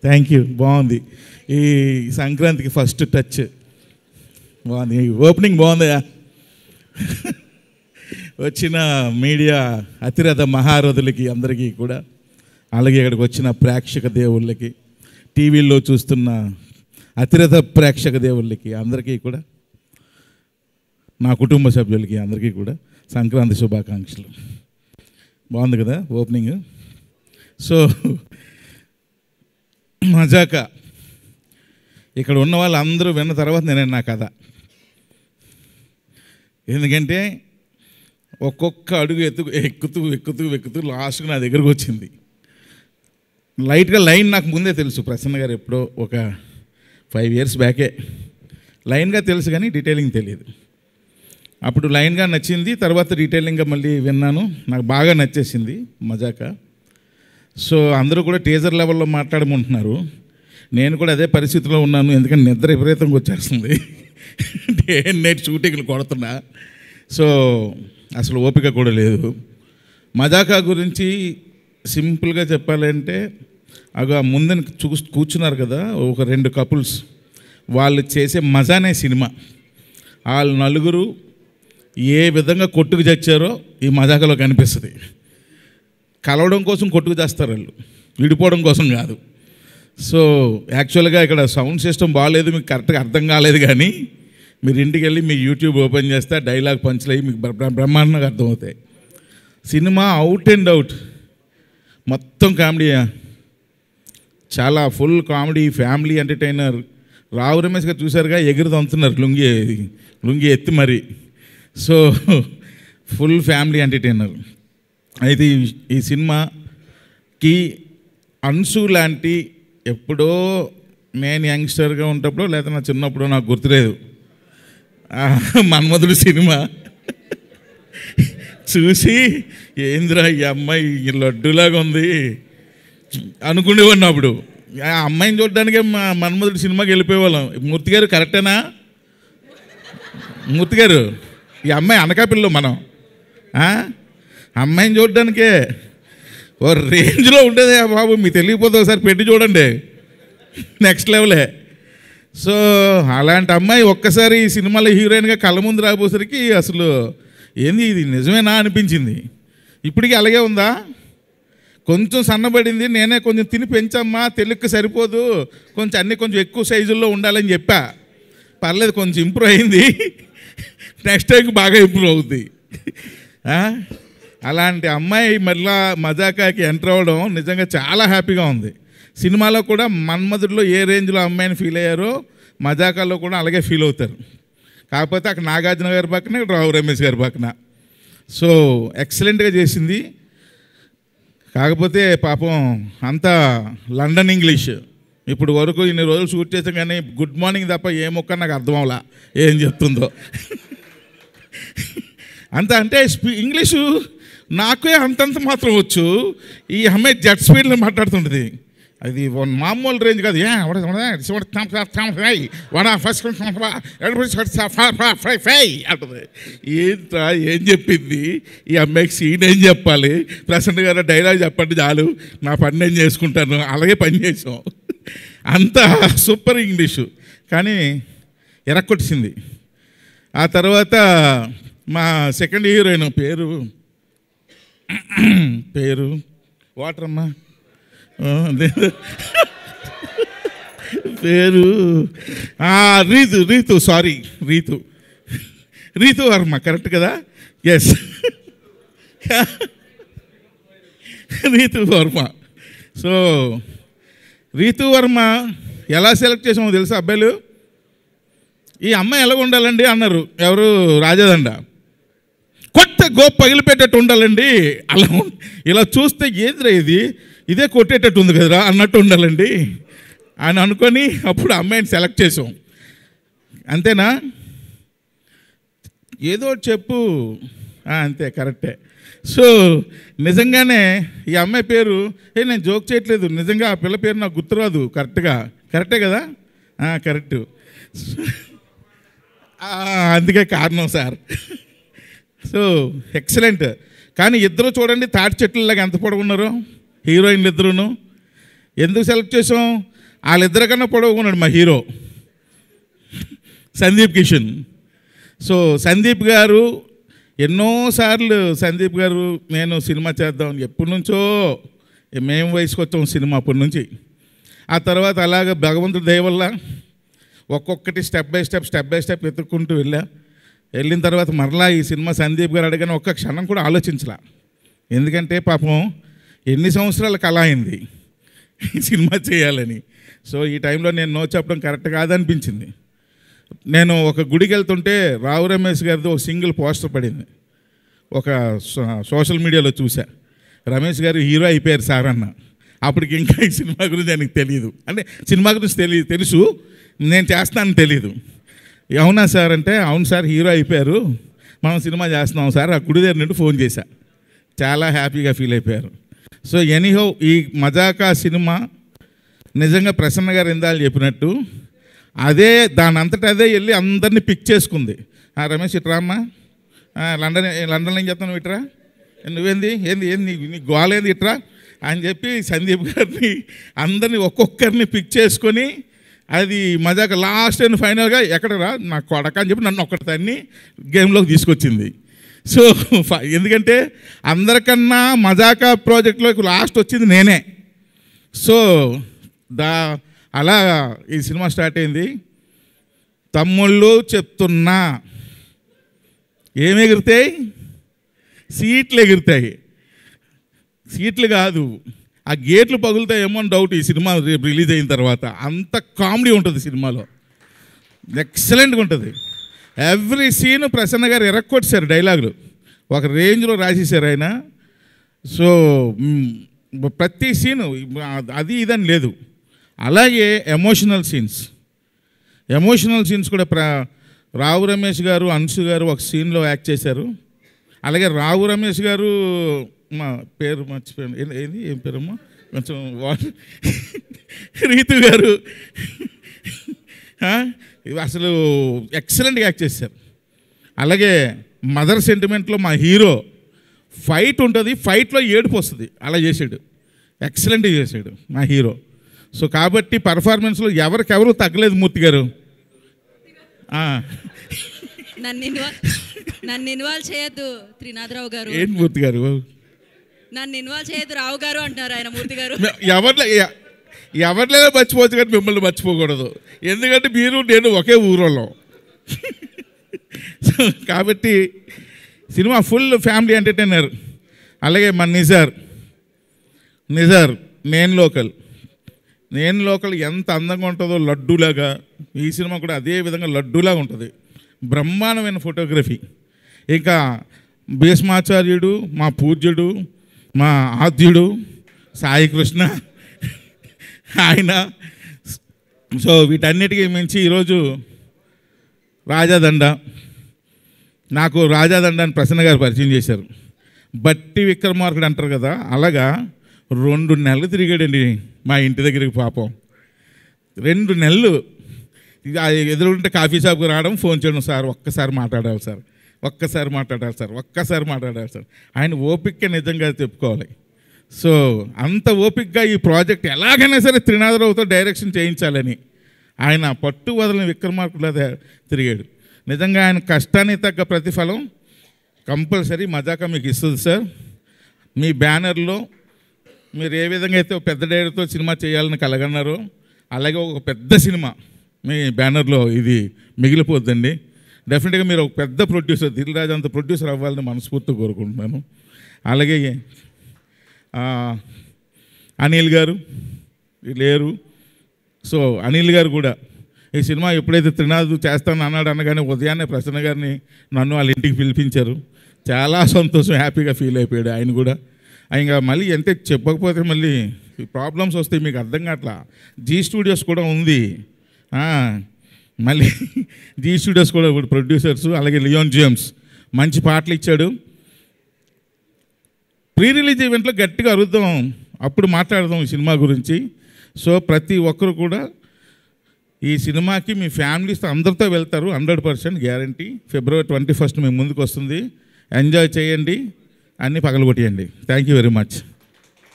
Thank you. బాగుంది. ఈ సంక్రాంతికి ఫస్ట్ టచ్ బాగుంది. ఓపెనింగ్ బాగుందయా. వచ్చిన మీడియా అతిరథ మహారథులకి అందరికీ కూడా, అలాగే ఇక్కడికి వచ్చిన ప్రేక్షక దేవుళ్ళకి, టీవీల్లో చూస్తున్న అతిరథ ప్రేక్షక దేవుళ్ళకి అందరికీ కూడా, నా కుటుంబ సభ్యులకి అందరికీ కూడా సంక్రాంతి శుభాకాంక్షలు. బాగుంది కదా ఓపెనింగ్. సో మజాకా ఇక్కడ ఉన్న వాళ్ళు అందరూ విన్న తర్వాత నేను నా కథ, ఎందుకంటే ఒక్కొక్క అడుగు ఎక్కుతూ లాస్ట్గా నా దగ్గరకు వచ్చింది. లైట్గా లైన్ నాకు ముందే తెలుసు, ప్రసన్న గారు ఎప్పుడో ఒక 5 years బ్యాకే లైన్గా తెలుసు, కానీ డీటెయిలింగ్ తెలియదు. అప్పుడు లైన్గా నచ్చింది, తర్వాత డీటెయిలింగ్గా మళ్ళీ విన్నాను, నాకు బాగా నచ్చేసింది మజాకా. సో అందరూ కూడా టీజర్ లెవెల్లో మాట్లాడమంటున్నారు, నేను కూడా అదే పరిస్థితిలో ఉన్నాను, ఎందుకంటే నిద్ర విపరీతంగా వచ్చేస్తుంది. డే అండ్ నైట్ షూటింగ్లు కొడుతున్నా, సో అసలు ఓపిక కూడా లేదు. మజాకా గురించి సింపుల్గా చెప్పాలంటే, అగా ముందని కూర్చున్నారు కదా ఒక 2 couples, వాళ్ళు చేసే మజానే సినిమా. వాళ్ళు నలుగురు ఏ విధంగా కొట్టుకు చచ్చారో ఈ మజాకాలో కనిపిస్తుంది. కలవడం కోసం కొట్టుకు చేస్తారు వాళ్ళు, విడిపోవడం కోసం కాదు. సో యాక్చువల్గా ఇక్కడ సౌండ్ సిస్టమ్ బాగాలేదు, మీకు కరెక్ట్గా అర్థం కాలేదు, కానీ మీరు ఇంటికి వెళ్ళి మీ యూట్యూబ్ ఓపెన్ చేస్తే డైలాగ్ పంచులు అయ్యి మీకు బ్రహ్మాండంగా అర్థమవుతాయి. సినిమా అవుట్ అండ్ అవుట్ మొత్తం కామెడీయా, చాలా full comedy, family entertainer. Rao Ramesh గారు చూసారుగా, ఎగురుతంతున్నారు లుంగి ఎత్తి మరి. So full family entertainer. అయితే ఈ సినిమాకి అన్సు లాంటి, ఎప్పుడో నేను యంగ్స్టర్గా ఉన్నప్పుడు లేదా నా చిన్నప్పుడు నాకు గుర్తులేదు, మన్మధుడు సినిమా చూసి ఏంద్రా ఈ అమ్మాయి లడ్డులాగా ఉంది అనుకునేవాడిని. అప్పుడు ఆ అమ్మాయిని చూడడానికే మన్మధుడు సినిమాకి వెళ్ళిపోయేవాళ్ళం. మూర్తి గారు కరెక్టేనా? మూర్తి గారు, ఈ అమ్మాయి అనకాపిల్లో మనం అమ్మాయిని చూడడానికే ఓ రేంజ్లో ఉండేదే బాబు, మీకు తెలియకపోతే ఒకసారి పెట్టి చూడండి, నెక్స్ట్ లెవెలే. సో అలాంటి అమ్మాయి ఒక్కసారి ఈ సినిమాలో హీరోయిన్గా కళ్ళ ముందు రాబోసరికి అసలు ఏంది ఇది నిజమేనా అనిపించింది. ఇప్పటికీ అలాగే ఉందా? కొంచెం సన్నబడింది, నేనే కొంచెం తిని పెంచమ్మా, తెలుగుకి సరిపోదు, కొంచెం అన్నీ కొంచెం ఎక్కువ సైజుల్లో ఉండాలని చెప్పా. పర్లేదు, కొంచెం ఇంప్రూవ్ అయింది, నెక్స్ట్ టైంకి బాగా ఇంప్రూవ్ అవుద్ది. అలాంటి అమ్మాయి మళ్ళా మజాకాకి ఎంటర్ అవ్వడం నిజంగా చాలా హ్యాపీగా ఉంది. సినిమాలో కూడా మన్మధుడిలో ఏ రేంజ్లో అమ్మాయిని ఫీల్ అయ్యారో మజాకాలో కూడా అలాగే ఫీల్ అవుతారు. కాకపోతే అక్కడ నాగార్జున గారి పక్కన, ఇక్కడ రావు రమేష్ గారి పక్కన. సో ఎక్సలెంట్గా చేసింది. కాకపోతే పాపం అంతా లండన్ ఇంగ్లీష్. ఇప్పుడు వరకు ఇన్ని రోజులు షూట్ చేసాం, కానీ గుడ్ మార్నింగ్ తప్ప ఏ మొక్క నాకు అర్థం అవ్వలా ఏం చెప్తుందో. అంత అంటే ఇంగ్లీషు నాకే అంతంత మాత్రం వచ్చు. ఈ అమ్మాయి జెట్ స్పీడ్లో మాట్లాడుతుంటుంది, అది మామూలు రేంజ్ కాదు. అంటుంది. ఏంట్రా ఏం చెప్పింది ఈ అమ్మాయికి? సీన్ ఏం చెప్పాలి? ప్రసన్న గారు డైలాగ్ చెప్పండి చాలు, నా పని నేను చేసుకుంటాను. అలాగే పని చేసాం. అంత సూపర్ ఇంగ్లీషు, కానీ ఎరక్కొట్టింది. ఆ తర్వాత మా సెకండ్ హీరోయిన్ పేరు వాటరమ్మా, పేరు రీతు సారీ రీతు వర్మ, కరెక్ట్ కదా? ఎస్, రీతు వర్మ. సో రీతు వర్మ ఎలా సెలెక్ట్ చేసామో తెలుసా అబ్బాయిలు? ఈ అమ్మాయి ఎలాగ ఉండాలండి అన్నారు ఎవరు, రాజదండ. కొత్త గోప్ పగిలిపెట్టేట్టు ఉండాలండి, అలా ఇలా చూస్తే ఏదిరా ఇదే కొట్టేటట్టు ఉంది కదరా అన్నట్టు ఉండాలండి అని అనుకొని అప్పుడు అమ్మాయిని సెలెక్ట్ చేసాం. అంతేనా? ఏదో చెప్పు, అంతే, కరెక్టే. సో నిజంగానే ఈ అమ్మాయి పేరు, నేను జోక్ చేయట్లేదు, నిజంగా ఆ పిల్ల పేరు నాకు గుర్తురాదు కరెక్టే కదా? కరెక్టు. అందుకే కారణం సార్. So excellent. కానీ ఇద్దరు చూడండి తాటి చెట్లలాగా ఎంత పొడవున్నారు హీరోయిన్లు ఇద్దరును. ఎందుకు సెలెక్ట్ చేసాం? వాళ్ళిద్దరికన్నా పొడవుకున్నాడు మా హీరో సందీప్ కిషన్. సో సందీప్ గారు ఎన్నోసార్లు సందీప్ గారు నేను సినిమా చేద్దామని ఎప్పటి నుంచో మేము వయసుకు వచ్చాం సినిమా అప్పటి నుంచి. ఆ తర్వాత అలాగ భగవంతుడి దయ వల్ల ఒక్కొక్కటి స్టెప్ బై స్టెప్ ఎత్తుక్కుంటూ వెళ్ళిన తర్వాత మరలా ఈ సినిమా సందీప్ గారు అడగని ఒక్క క్షణం కూడా ఆలోచించలా. ఎందుకంటే పాపం ఎన్ని సంవత్సరాల కళ అయింది సినిమా చేయాలని. సో ఈ టైంలో నేను నో చెప్పడం కరెక్ట్ కాదనిపించింది. నేను ఒక గుడికి వెళ్తుంటే రావు రమేష్ గారిది ఒక సింగిల్ పోస్టర్ పడింది, ఒక సోషల్ మీడియాలో చూసా. రమేష్ గారు హీరో అయిపోయారు సార్ అన్న. అప్పటికి ఇంకా ఈ సినిమా గురించి ఆయనకు తెలియదు, అంటే సినిమా గురించి తెలుసు, నేను చేస్తానని తెలీదు. అవునా సార్ అంటే అవును సార్ హీరో అయిపోయారు, మనం సినిమా చేస్తున్నాం సార్. ఆ గుడి దగ్గర నుండి ఫోన్ చేశా, చాలా హ్యాపీగా ఫీల్ అయిపోయారు. సో ఎనీహౌ ఈ మజాకా సినిమా నిజంగా ప్రసన్న గారు ఇందాలు చెప్పినట్టు అదే దాని అంతటా అదే వెళ్ళి అందరినీ పిక్ చేసుకుంది. రమేష్ ఇట్రామ్మా, లండన్లో ఏం చెప్తాను ఇట్రా, నువ్వేంది నీ గోలేంది ఇట్రా అని చెప్పి సందీప్ గారిని అందరినీ ఒక్కొక్కరిని పిక్ చేసుకొని అది మజాక లాస్ట్ అండ్ ఫైనల్గా ఎక్కడరా నా కొడక అని చెప్పి నన్ను ఒక్కడిదాన్ని గేమ్లోకి తీసుకొచ్చింది. సో ఎందుకంటే అందరికన్నా మజాకా ప్రాజెక్ట్లోకి లాస్ట్ వచ్చింది నేనే. సో అలా ఈ సినిమా స్టార్ట్ అయింది. తమ్ముళ్ళు చెప్తున్నా, ఏమి ఎగురుతాయి? సీట్లు ఎగురుతాయి. సీట్లు కాదు, ఆ గేట్లు పగులుతాయేమో అని డౌట్ ఈ సినిమా రేపు రిలీజ్ అయిన తర్వాత. అంత కామెడీ ఉంటుంది సినిమాలో, ఎక్సలెంట్గా ఉంటుంది. ఎవ్రీ సీన్ ప్రసన్న గారు ఎరక్కొట్టేశారు, డైలాగులు ఒక రేంజ్లో రాసేసారు ఆయన. సో ప్రతి సీను అది ఇదని లేదు. అలాగే ఎమోషనల్ సీన్స్ కూడా రావు రమేష్ గారు, అంశు గారు ఒక సీన్లో యాక్ట్ చేశారు. అలాగే రావు రమేష్ గారు, మా పేరు మర్చిపోయాను, ఏం పేరమ్మా, కొంచెం రీతు గారు అసలు ఎక్సలెంట్గా యాక్ట్ చేశారు. అలాగే మదర్ సెంటిమెంట్లో మా హీరో ఫైట్ ఉంటుంది, ఫైట్లో ఏడుపు వస్తుంది, అలా చేశాడు, ఎక్సలెంట్గా చేశాడు మా హీరో. సో కాబట్టి పర్ఫార్మెన్స్లో ఎవరికెవరు తగ్గలేదు మూర్తి గారు. నన్ను ఇన్వాల్వ్ చేయొద్దు త్రినాథరావు గారు. ఏంటి మూర్తి గారు, నన్ను ఇన్వాల్వ్ చేయొద్దు రావు గారు అంటున్నారు ఆయన. మూర్తి గారు ఎవరిలో మర్చిపోవచ్చు కానీ మిమ్మల్ని మర్చిపోకూడదు, ఎందుకంటే మీరు నేను ఒకే ఊరోళ్ళం. కాబట్టి సినిమా ఫుల్ ఫ్యామిలీ ఎంటర్టైనర్. అలాగే మన నిజార్ నేను లోకల్ ఎంత అందంగా ఉంటుందో లడ్డూలాగా, ఈ సినిమా కూడా అదే విధంగా లడ్డూలాగా ఉంటుంది. బ్రహ్మాండమైన ఫోటోగ్రఫీ. ఇంకా భీష్మాచార్యుడు, మా పూజ్యుడు, మా ఆద్యుడు సాయి కృష్ణ ఆయన. సో వీటన్నిటికీ మించి ఈరోజు రాజాదండ, నాకు రాజాదండ అని ప్రసన్న గారు పరిచయం చేశారు. బట్టి విక్రమార్కుడు అంటారు కదా, అలాగా 2 నెలలు తిరిగాడండి మా ఇంటి దగ్గరికి. పాపం 2 నెలలు ఎదురుంటే కాఫీ షాప్కి రావడం, ఫోన్ చేయడం, సార్ ఒక్కసారి మాట్లాడాలి సార్, ఒక్కసారి మాట్లాడాలి సార్. ఆయన ఓపిక నిజంగా చెప్పుకోవాలి. సో అంత ఓపికగా ఈ ప్రాజెక్ట్ ఎలాగైనా సరే త్రినాథరావుతో డైరెక్షన్ చేయించాలని ఆయన పట్టు వదలని విక్రమార్కుడు తిరిగాడు. నిజంగా ఆయన కష్టానికి తగ్గ ప్రతిఫలం కంపల్సరీ మజాకా మీకు ఇస్తుంది సార్. మీ బ్యానర్లో మీరు ఏ విధంగా అయితే పెద్ద డైరెక్టర్తో సినిమా చేయాలని కలగన్నారో, అలాగే ఒక పెద్ద సినిమా మీ బ్యానర్లో ఇది మిగిలిపోద్దండి. డెఫినెట్గా మీరు ఒక పెద్ద ప్రొడ్యూసర్, దిల్ రాజు అంత ప్రొడ్యూసర్ అవ్వాలని మనస్ఫూర్తిగా కోరుకుంటున్నాను. అలాగే అనిల్ గారు లేరు. సో అనిల్ గారు కూడా ఈ సినిమా ఎప్పుడైతే త్రినాథ్ చేస్తాను అన్నాడు అనగానే ఉదయాన్నే ప్రసన్న గారిని నన్ను వాళ్ళ ఇంటికి పిలిపించారు. చాలా సంతోషం, హ్యాపీగా ఫీల్ అయిపోయాడు ఆయన కూడా. ఇంకా మళ్ళీ ఎంత చెప్పకపోతే మళ్ళీ ప్రాబ్లమ్స్ వస్తాయి, మీకు అర్థం కావట్లా. జీ స్టూడియోస్ కూడా ఉంది, మళ్ళీ జీ స్టూడియోస్ కూడా ఇప్పుడు ప్రొడ్యూసర్స్. అలాగే లియోన్ జేమ్స్ మంచి పాటలు ఇచ్చాడు. ప్రీ రిలీజ్ ఈవెంట్లో గట్టిగా అరుద్దాం, అప్పుడు మాట్లాడదాం ఈ సినిమా గురించి. సో ప్రతి ఒక్కరు కూడా ఈ సినిమాకి మీ ఫ్యామిలీస్తో అందరితో వెళ్తారు, 100% గ్యారంటీ. February 21 మీ ముందుకు వస్తుంది. ఎంజాయ్ చేయండి, అన్నీ పగలగొట్టేయండి. Thank you very much.